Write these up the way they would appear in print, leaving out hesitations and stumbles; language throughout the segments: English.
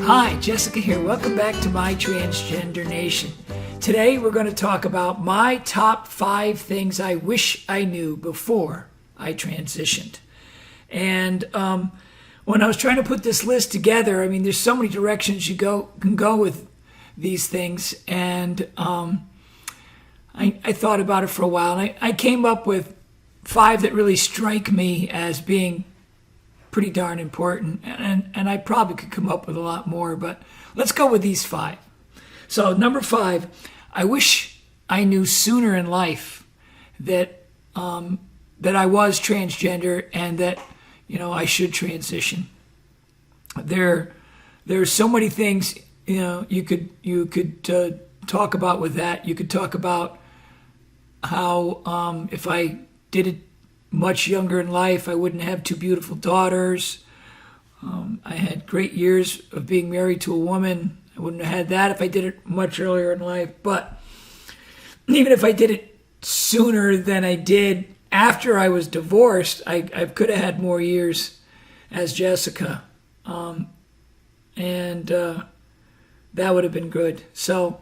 Hi, Jessica here. Welcome back to MyTransgenderNation. Today we're going to talk about my top 5 things I wish I knew before I transitioned. And when I was trying to put this list together, I mean, there's so many directions you can go with these things. And I thought about it for a while. And I came up with 5 that really strike me as being pretty darn important, and I probably could come up with a lot more, but let's go with these 5. So number 5, I wish I knew sooner in life that I was transgender and that I should transition. There's so many things you could talk about with that. You could talk about how if I did it much younger in life, I wouldn't have 2 beautiful daughters. I had great years of being married to a woman. I wouldn't have had that if I did it much earlier in life. But even if I did it sooner than I did after I was divorced, I could have had more years as Jessica. And that would have been good. So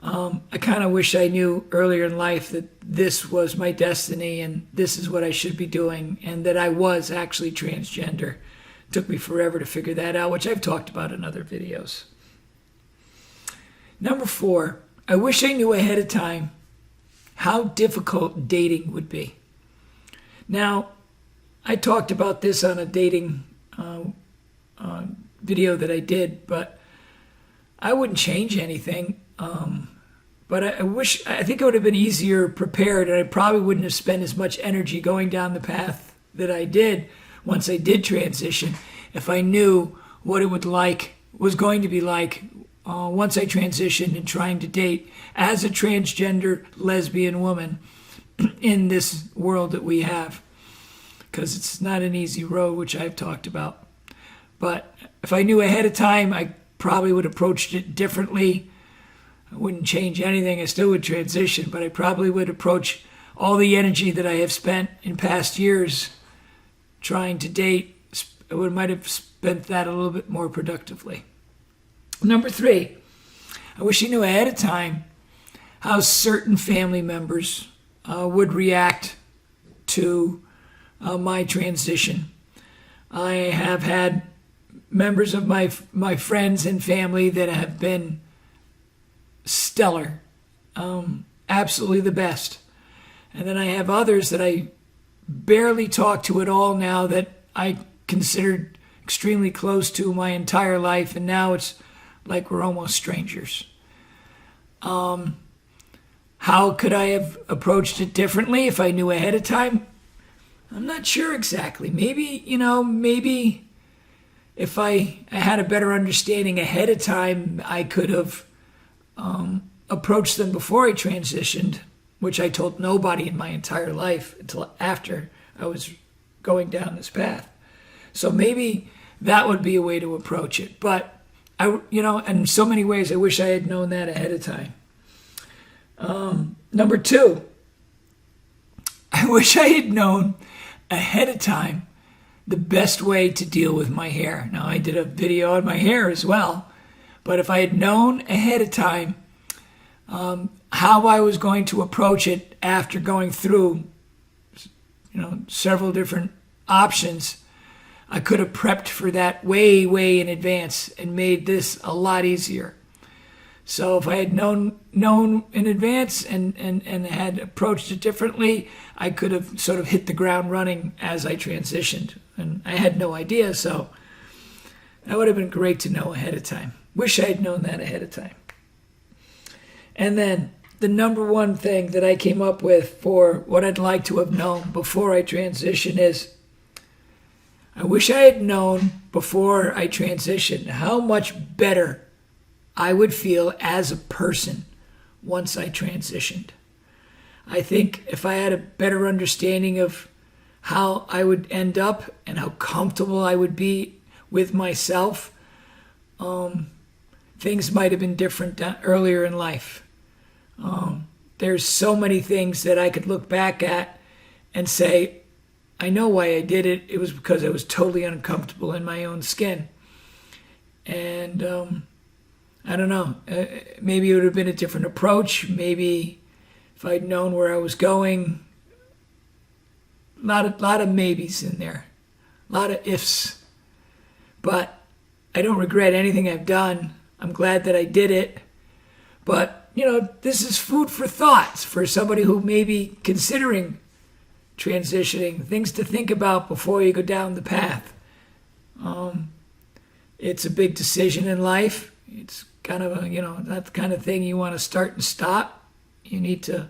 I kind of wish I knew earlier in life that this was my destiny and this is what I should be doing, and that I was actually transgender. It took me forever to figure that out, which I've talked about in other videos. Number 4, I wish I knew ahead of time how difficult dating would be. Now, I talked about this on a dating video that I did, but I wouldn't change anything. But I think I would have been easier prepared, and I probably wouldn't have spent as much energy going down the path that I did once I did transition if I knew what it was going to be like once I transitioned and trying to date as a transgender lesbian woman in this world that we have, because it's not an easy road, which I've talked about. But if I knew ahead of time, I probably would have approached it differently. I wouldn't change anything. I still would transition, but I probably would approach all the energy that I have spent in past years trying to date. I might have spent that a little bit more productively. Number 3, I wish I knew ahead of time how certain family members would react to my transition. I have had members of my friends and family that have been stellar, absolutely the best. And then I have others that I barely talk to at all now that I considered extremely close to my entire life, and now it's like we're almost strangers. How could I have approached it differently if I knew ahead of time? I'm not sure exactly. Maybe if I had a better understanding ahead of time, I could have approached them before I transitioned, which I told nobody in my entire life until after I was going down this path. So maybe that would be a way to approach it. But in so many ways, I wish I had known that ahead of time. Number 2, I wish I had known ahead of time the best way to deal with my hair. Now, I did a video on my hair as well, but if I had known ahead of time how I was going to approach it after going through several different options, I could have prepped for that way in advance and made this a lot easier. So if I had known in advance and had approached it differently, I could have sort of hit the ground running as I transitioned. And I had no idea, so that would have been great to know ahead of time. Wish I had known that ahead of time. And then the number 1 thing that I came up with for what I'd like to have known before I transition is, I wish I had known before I transitioned how much better I would feel as a person once I transitioned. I think if I had a better understanding of how I would end up and how comfortable I would be with myself, things might have been different earlier in life. There's so many things that I could look back at and say, I know why I did it. It was because I was totally uncomfortable in my own skin. And I don't know, maybe it would have been a different approach. Maybe if I'd known where I was going, a lot of maybes in there, a lot of ifs. But I don't regret anything I've done. I'm glad that I did it. But, this is food for thoughts for somebody who may be considering transitioning, things to think about before you go down the path. It's a big decision in life. It's kind of not the kind of thing you want to start and stop. You need to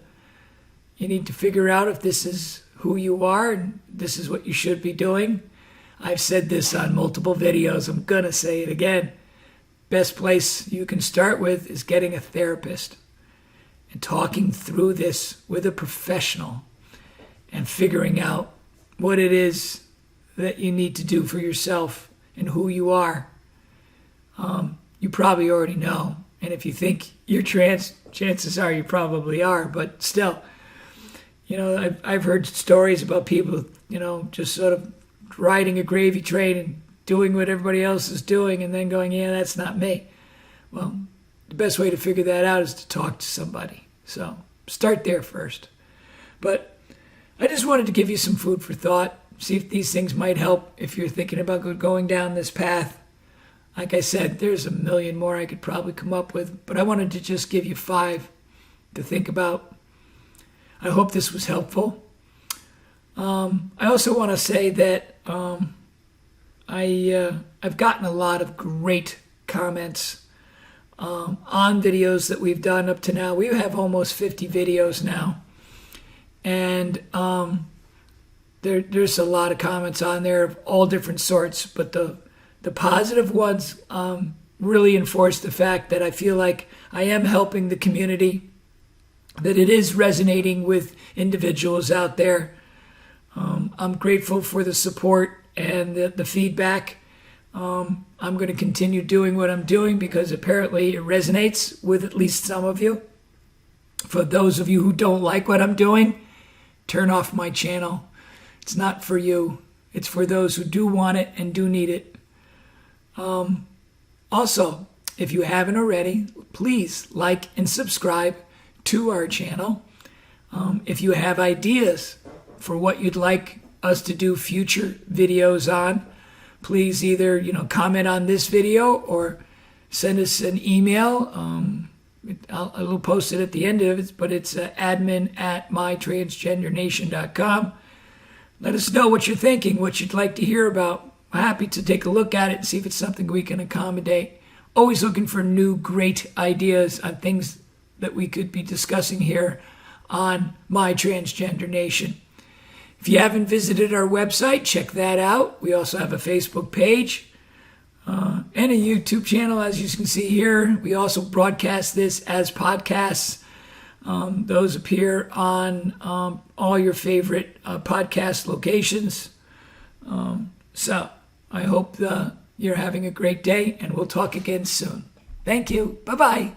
figure out if this is who you are and this is what you should be doing. I've said this on multiple videos. I'm going to say it again. Best place you can start with is getting a therapist and talking through this with a professional and figuring out what it is that you need to do for yourself and who you are. You probably already know. And if you think you're trans, chances are you probably are. But still, I've heard stories about people, just sort of riding a gravy train and doing what everybody else is doing and then going, yeah, that's not me. Well, the best way to figure that out is to talk to somebody. So start there first. But I just wanted to give you some food for thought, see if these things might help if you're thinking about going down this path. Like I said, there's a million more I could probably come up with, but I wanted to just give you 5 to think about. I hope this was helpful. I also want to say that I've gotten a lot of great comments on videos that we've done up to now. We have almost 50 videos now. And there's a lot of comments on there of all different sorts, but the positive ones really enforce the fact that I feel like I am helping the community, that it is resonating with individuals out there. I'm grateful for the support and the feedback. I'm going to continue doing what I'm doing because apparently it resonates with at least some of you. For those of you who don't like what I'm doing, turn off my channel. It's not for you. It's for those who do want it and do need it. Also, if you haven't already, please like and subscribe to our channel. If you have ideas for what you'd like us to do future videos on, please either comment on this video or send us an email. I'll post it at the end of it, but it's admin@MyTransgenderNation.com. Let us know what you're thinking, what you'd like to hear about. I'm happy to take a look at it and see if it's something we can accommodate. Always looking for new, great ideas on things that we could be discussing here on My Transgender Nation. If you haven't visited our website, check that out. We also have a Facebook page and a YouTube channel, as you can see here. We also broadcast this as podcasts. Those appear on all your favorite podcast locations. So I hope you're having a great day, and we'll talk again soon. Thank you. Bye-bye.